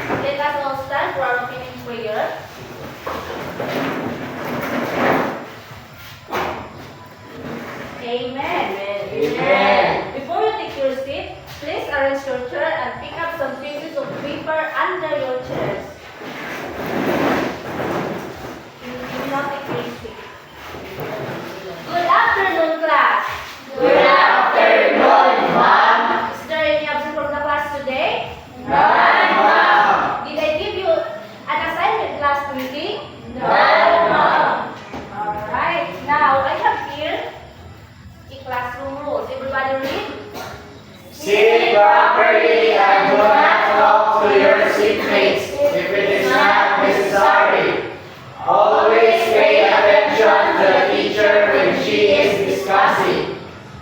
Let us all stand for our opening prayer. Amen. Amen. Before you take your seat, please arrange your chair and pick up some pieces of paper under your chairs. You will not take your seat. Good afternoon, class. Good afternoon, Ma'am. Is there any absent from the class today? None, Ma'am. Did I give you an assignment class meeting? None, Ma'am. Alright, now I have here a classroom rules. Everybody read. Sit properly and do not talk to your seatmates if it is not necessary. Always pay attention to the teacher when she is discussing.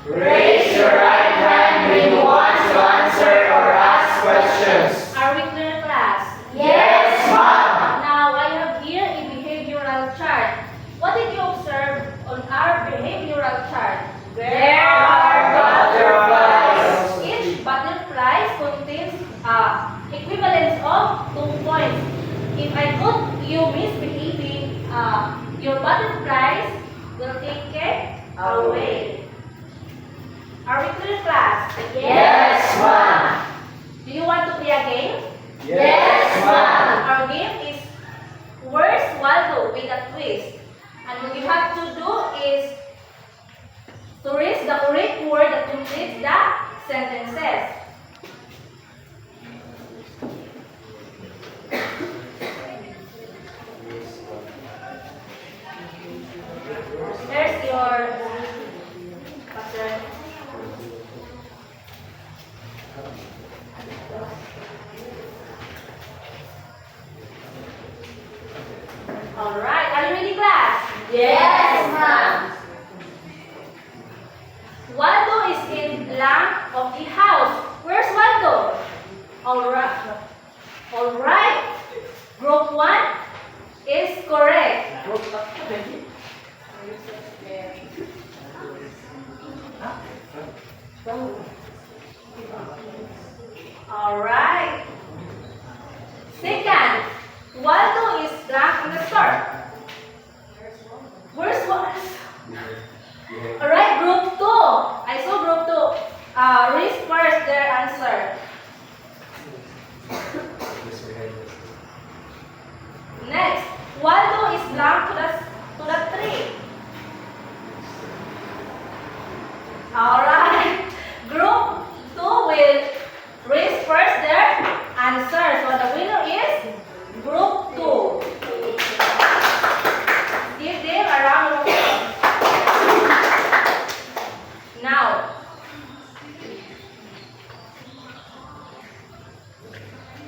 Raise your right hand when you want to answer or ask questions. Are we clear, class? Yes, Ma'am. Now I have here a behavioral chart. What did you observe on our behavioral chart? There are butterflies. Each butterfly contains equivalence of 2 points. If I put you misbehaving, your butterflies will take it away. Are we clear, class? Yes, Ma'am. Do you want to play a game? Yes, Ma'am. Our game is Where's Waldo with a twist. And what you have to do is to raise the correct word that completes the sentences. There's your pattern. Alright, are you ready, class? Yes, Ma'am. Waldo is in lamp of the house. Where's Waldo? Alright. Alright. Group 1 is correct. Alright. Second, Waldo is drunk in the store. Where's Waldo? Alright, group 2. I saw group 2. Read first their answer. Next, Waldo is drunk to the tree. Alright, group 2 will read first their answer. So the winner is group 2. Give them a round of applause.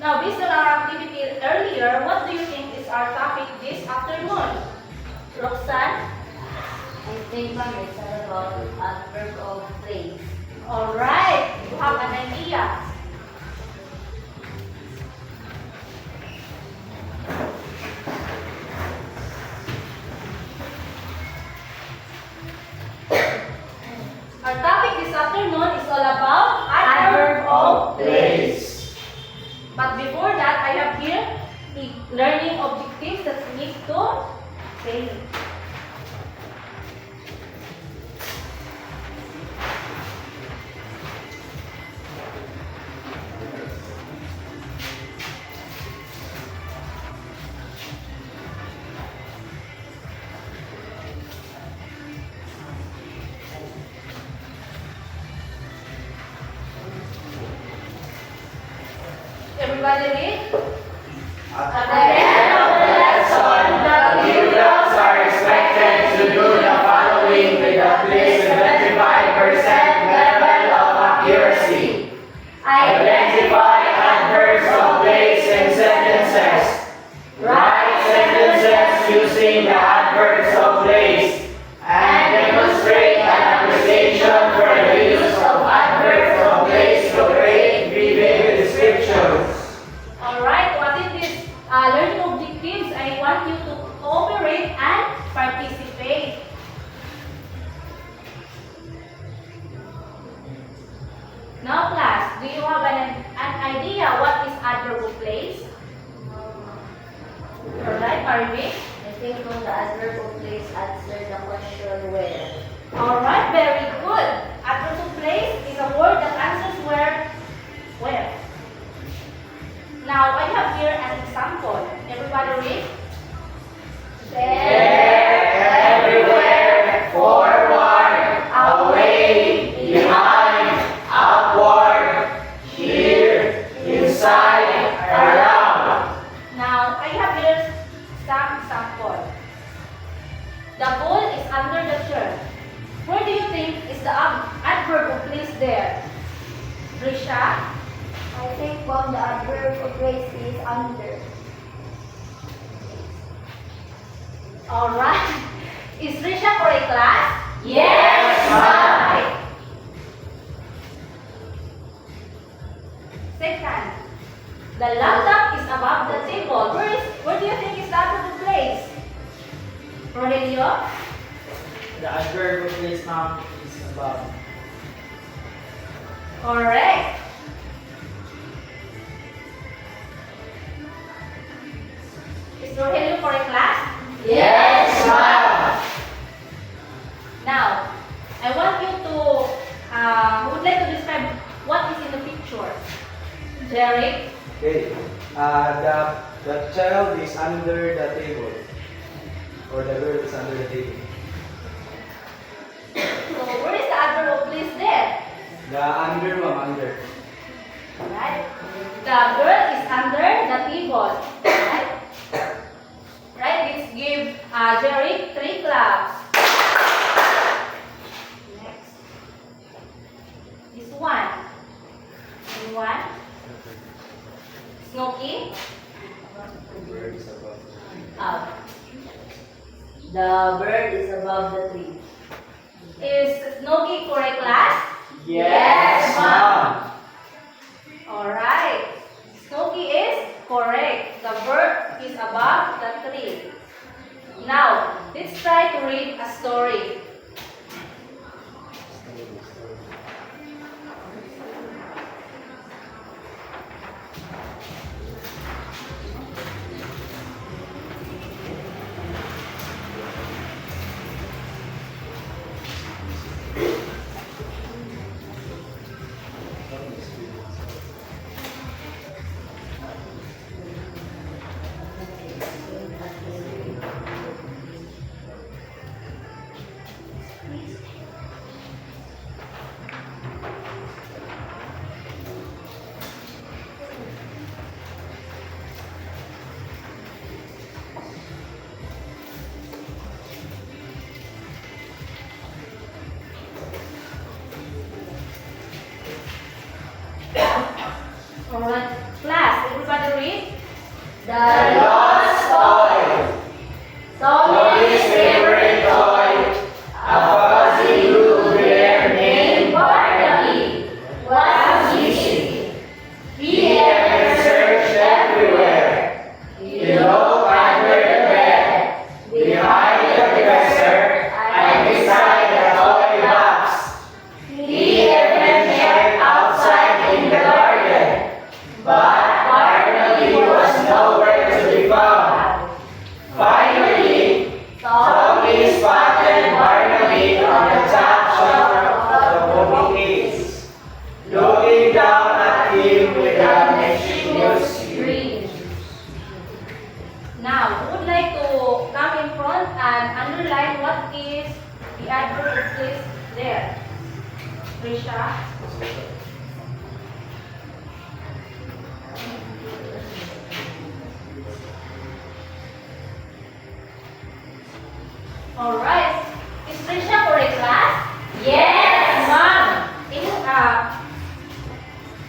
Now, based on our activity earlier, what do you think is our topic this afternoon? Roxanne? I think ma'am it's about adverb of place. Alright, you have an idea. Our topic this afternoon is all about adverb of place. But before that, I have here the learning objectives that we need to say. Everybody read? At the end of the lesson, the pupils are expected to do the following with at least 75% level of accuracy. Identify adverbs of place in sentences. Write sentences using the adverbs of place. And demonstrate an appreciation for the use of adverbs of place to create vivid descriptions. Alright, what is this learning Marvin? I think from the adverb of place answer the question where. Alright, very good. Adverb of place is a word that answers where. Where? Now, I have here an example. Everybody read. There, everywhere, forward, away, behind, upward, here, inside, around. Now, I have here some example. The bull is under the chair. Where do you think is the adverb of place there? Risha? I think from the adverb of place is under. Alright. Is Risha for a class? Yes, ma'am. Second, the laptop is above the table. Where do you think is the adverb of place? Rogelio? The adverb of place, ma'am, is above. Correct. Is Rogelio for a class? Yes, ma'am. Now, I want you to, who would like to describe what is in the picture? Jerry? Okay. The child is under the table. Or the girl is under the table. So, where is the adverb of place there? The under, ma'am, under. Right? The girl is under the table. Right? Right? Let's give Jerry 3 claps. Next. This one. Anyone? Snooky? The bird is above. Up. The bird is above the tree. Is Snooky for a class? Yes, ma'am. Alright. Snooky is correct. The bird is above the tree. Now, let's try to read a story. Alright, class, everybody read. The lost toy. Tommy's favorite toy. A fuzzy blue bear named Barnaby was missing. He had searched everywhere. Below under the bed, behind the dresser, and beside the toy box. He even checked outside in the garden. But Barnaby was nowhere to be found. Finally, Tommy spotted Barnaby on the top shelf of the bookcase, looking down at him with a mischievous grin. Now, who would like to come in front and underline what is the adverb of place there? Risha? Alright. Is Risha for a class? Yes, ma'am.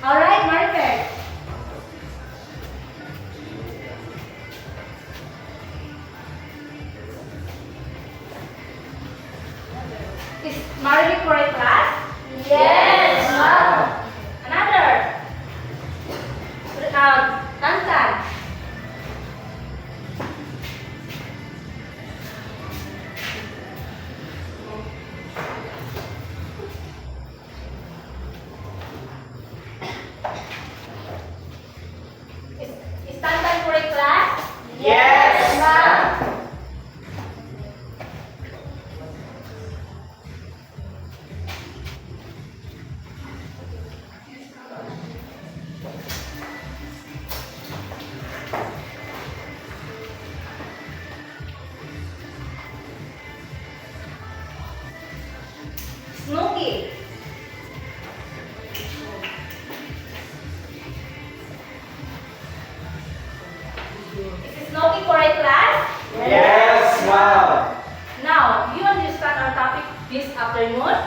Alright, Maribel. Is Maribel for a class? Yes, ma'am. Another. Tantan. Is Tantan for a class? Yes, ma'am. Is this okay for a class? Yes, ma'am. Now, do you understand our topic this afternoon?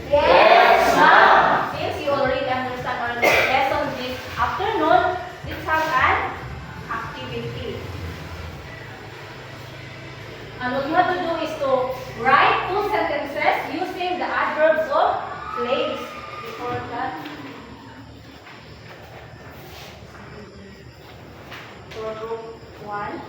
Yes, ma'am. Since you already understand our lesson this afternoon, let's have an activity. And what you have to do is to write 2 sentences using the adverbs of place. Before that, for group 1.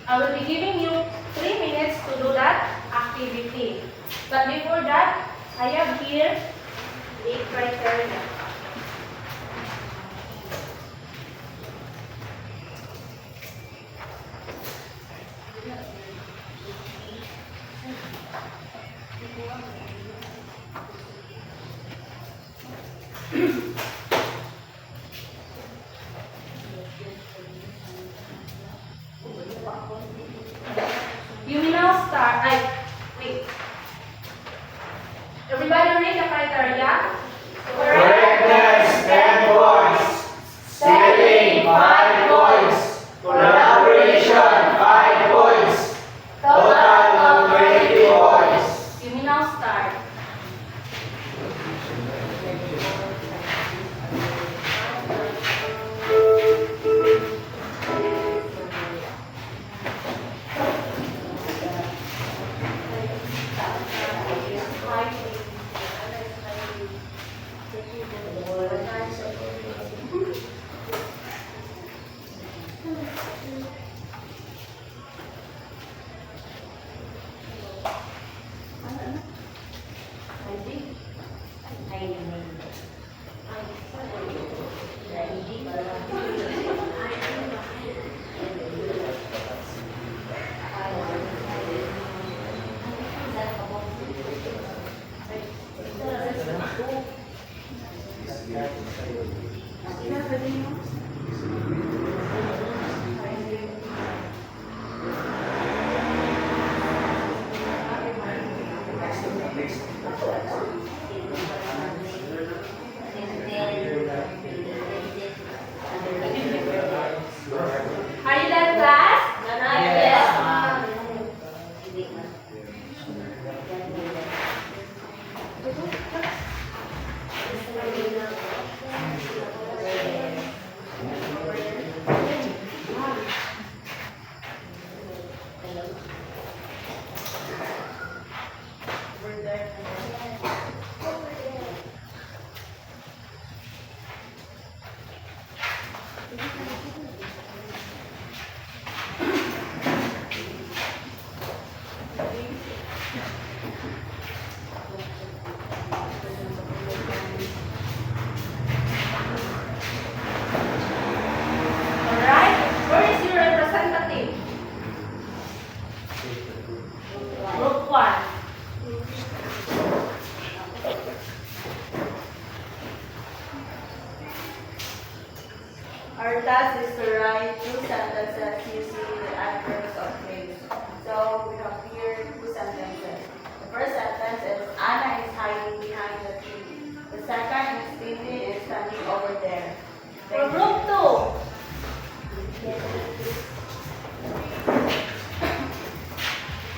I will be giving you 3 minutes to do that activity. But before that, I have here 8 criteria. You may now start. Wait. Everybody read the criteria? Correctness, 10 points. Spelling, 5 points. Collaboration, 5 points. Total of 20 points. You may now start. Are you done, class? Yes, ma'am. Alright. Where is your representative? Group 1. Our task is to write 2 sentences using the adverbs of place. So we have here 2 sentences. The first sentence is Anna is hiding behind the tree. The second is Stevie is standing over there. For group 2.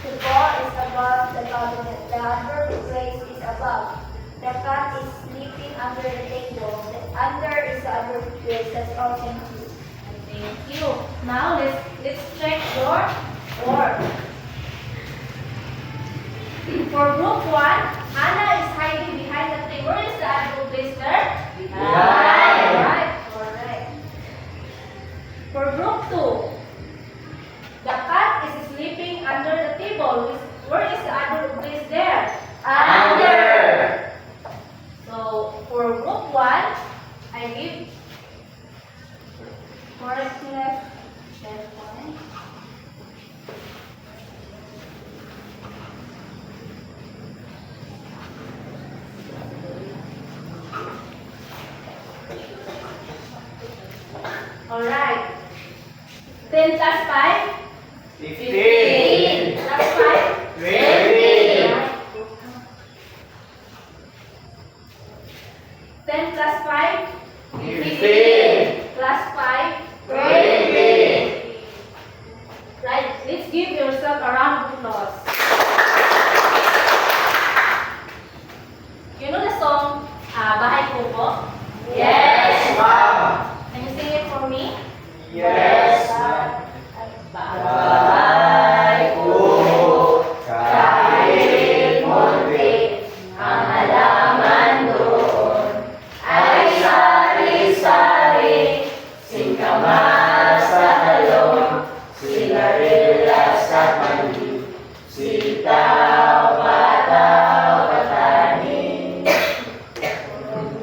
The ball is above the cabinet. The adverb place is above. The cat is sleeping under the table. The under is the adverb place. That's all. Thank you. Thank you. Now let's check your work. For group 1, Anna is hiding behind the tree. Where is the adverb place there? Behind. Alright, correct. For group 2, the cat is sleeping under the table. Where is the adverb place there? Under. So for group 1, I give correctness 10 points. Alright. 10 plus 5? 15. Plus 5? 20. 10 plus 5? 15. Plus 5? 20. Right, let's give yourself a round of applause. You know the song, Bahay Kubo? Yes, ma'am. Can you sing it for me? Yes, ma'am. Bahay kubo, kahit munti, ang halaman doon ay sari-sari, singkamas sa talong, sigarilyas at mandi, sitaw, pataw, patani,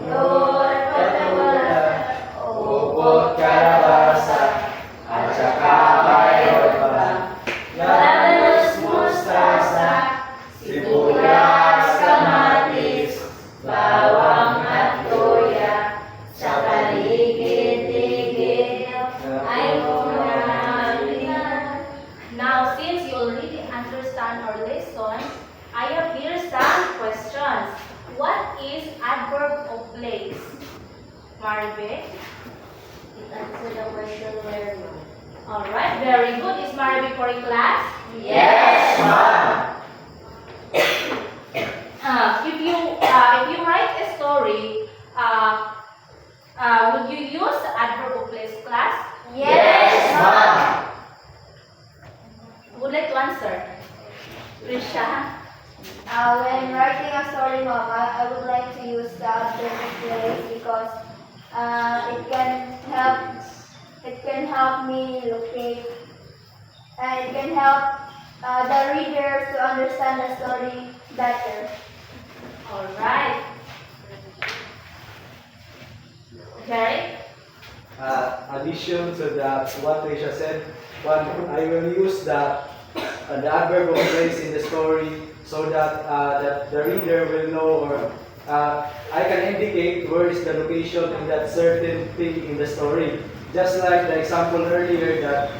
Lord, patawalan, upot, kalabasa, at saka mayroon pa, lanos, mustasa, sibuyas, kamatis, bawang at toya, sa paligid-ligid ay muna. Now, since you already understand our lesson, I have here some questions. What is adverb of place? Maribeth? Answer the question where no. Alright, very good. Is Maribeth for a class? Yes, ma'am. If you write a story, would you use adverb of place, class? Yes, ma'am. Who would like to answer? Risha? When writing a story, Mom, I would like to use the adverb of place because it can help me locate, and it can help the readers to understand the story better. Alright. Jerry? Addition to that, what Risha said, one, I will use the adverb of place in the story so that that the reader will know, or I can indicate where is the location in that certain thing in the story. Just like the example earlier that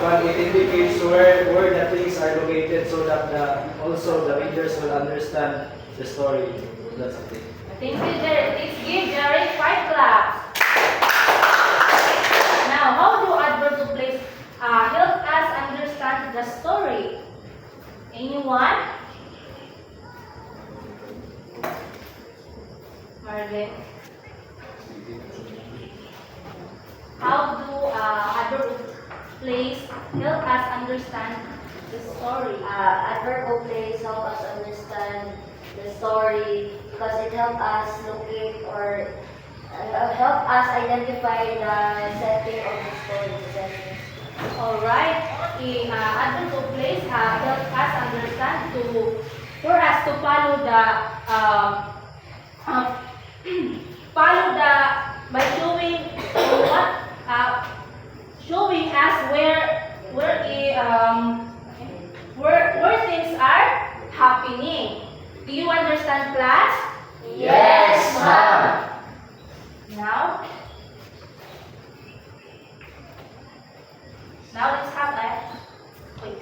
when it indicates where the things are located so that also the readers will understand the story. That's the thing. Thank you, Jerry. Let's give Jerry 5 claps. Now, how do adverbs of place help us understand the story? Anyone? Margaret? How do adverb of place help us understand the story? Adverb of place help us understand the story because it helps us locate or help us identify the setting of the story. Alright, adverbs of place help us understand for us to follow by showing showing us where things are happening. Do you understand, class? Yes, ma'am. Now let's have a quiz.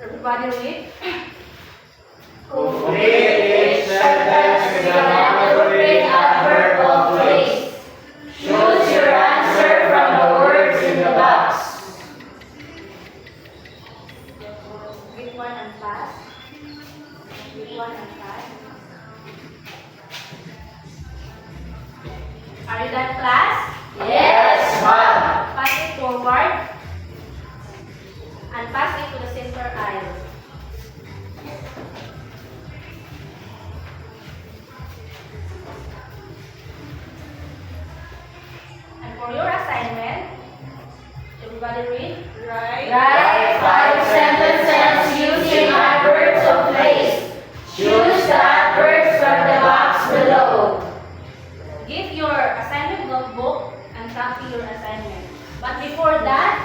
Everybody read. Complete each sentence with an appropriate adverb of place. Choose your answer from the words in the box. Read one and pass. Read one and pass. Are you done, class? Yes, ma'am. Pass it forward and pass it to the center aisle. And for your assignment, everybody read. Write 5 sentences using adverbs of place. Choose the adverbs from the box below. Give your assignment notebook and copy your assignment. But before that,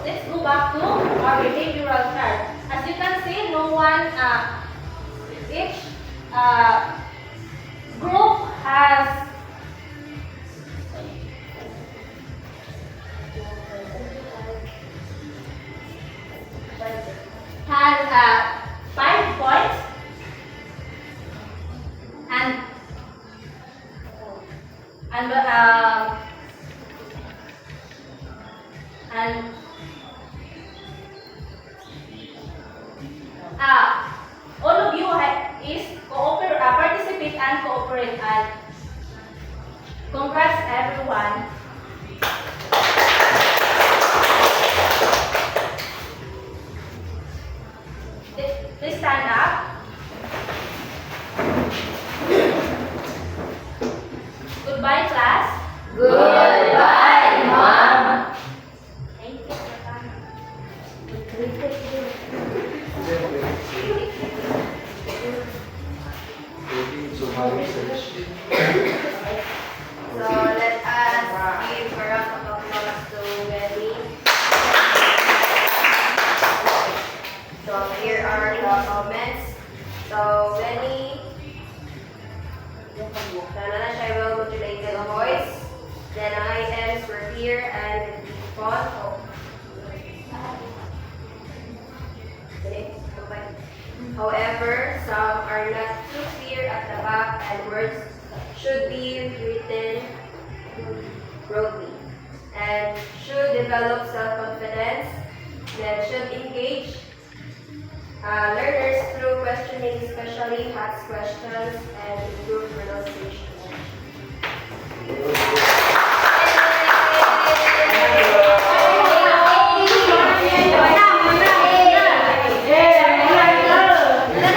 let's go back to our behavioral chart. As you can see, no one, each group has has 5 points. And all of you is participate and cooperate, and congrats everyone. Please stand up. Goodbye, class. Goodbye, Mom. Thank you for coming. So let us give a round of applause to Wendy. So here are the comments. So Wendy, sana na siya well-motivated voice. Then items were here and the font. However, some are not too clear at the back and words should be written broadly and should develop self-confidence, then should engage learners through questioning, especially hacks questions, and improve pronunciation.